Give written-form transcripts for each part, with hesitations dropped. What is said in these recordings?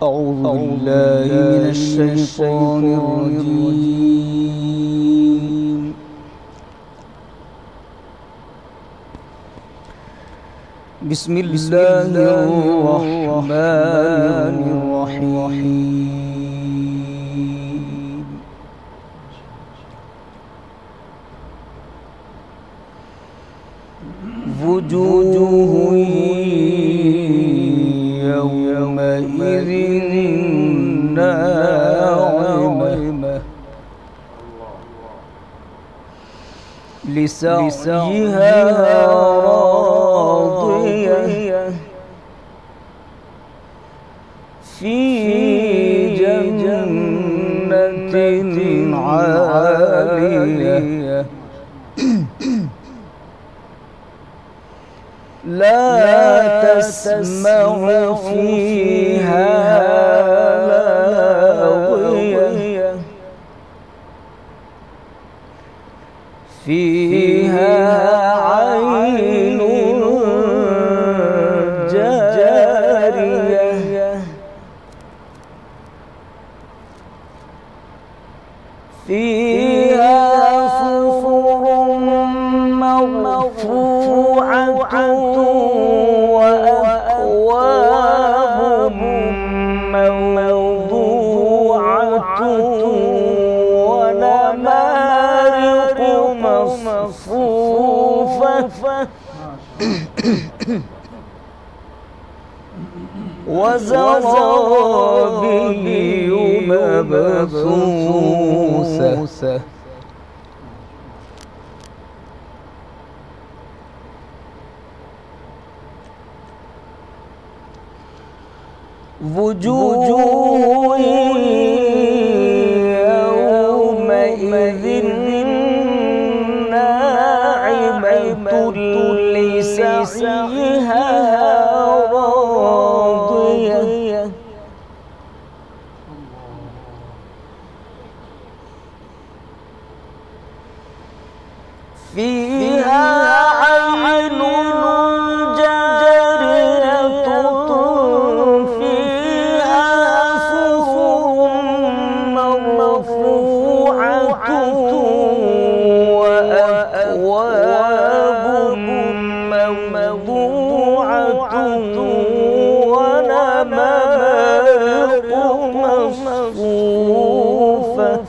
أعوذ بالله من الشيطان الرجيم. بسم الله الرحمن الرحيم. وجوه يومئذ ناعمة لسعيها راضية في جنة عالية لا تسمع فيها لاغية فيها عين جارية فيها سرر مرفوعة وأكواب موضوعة ونمارق مصفوفة وزرابي مبثوثة وجوه يومئذ ناعمة لسعيها راضية فيها عين جارية فيها سرر مرفوعة وأكواب موضوعة ونمارق مصفوفة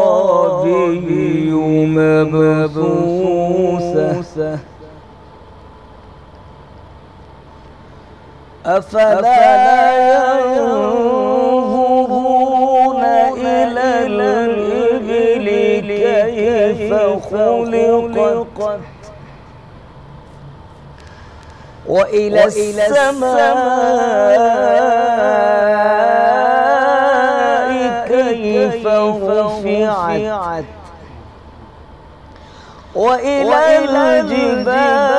وزرابي مبثوثة أفلا ينظرون إلى الإبل كيف خلقت وإلى السماء كيف رفعت وإلى الجبال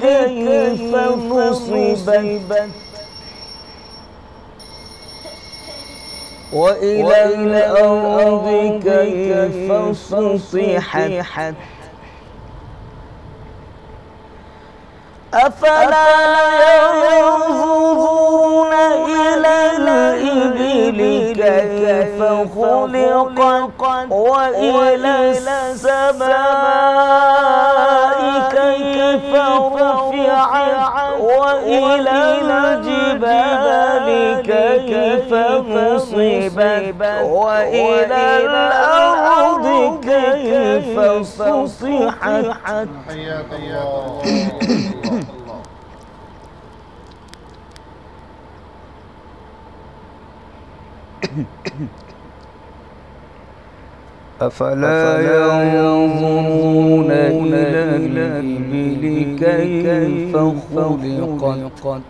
كيف نصبت وإلى الأرض كيف سطحت أفلا ينظرون إلى الإبل كيف خلقت وإلى السماء كيف رفعت وإلى الجبال كيف نصبت وإلى الأرض كيف سطحت. حياك الله. أفلا ينظرون إلى الإبل كيف خلقت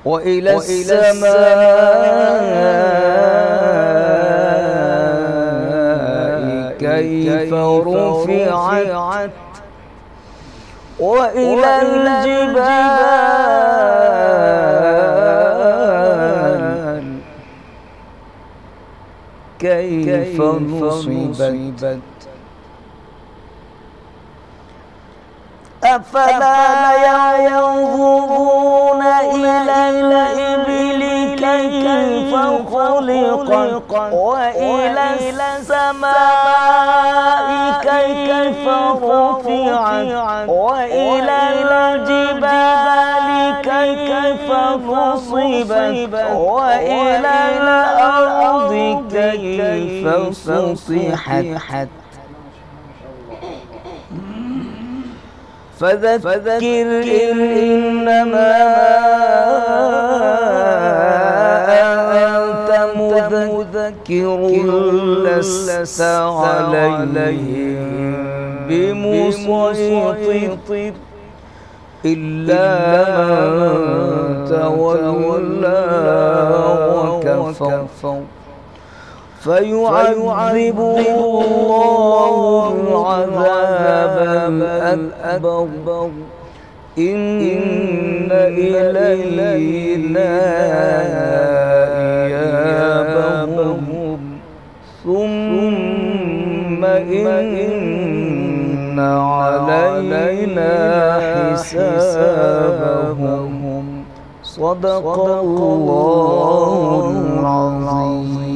وإلى السماء كيف رفعت وإلى الجبال كيف نصبت أفلا ينظرون إلى الإبل كيف خلقت وإلى السماء كيف رفعت وإلى الجبال كيف نصبت وإلى الأرض كيف سطحت فذكر إنما أنت مذكر لست عليهم بمسيطر إلا من تولى وكفر فيعذبه الله العذاب الأكبر إن إلينا إيابهم ثم إن علينا حسابهم صدق الله العظيم.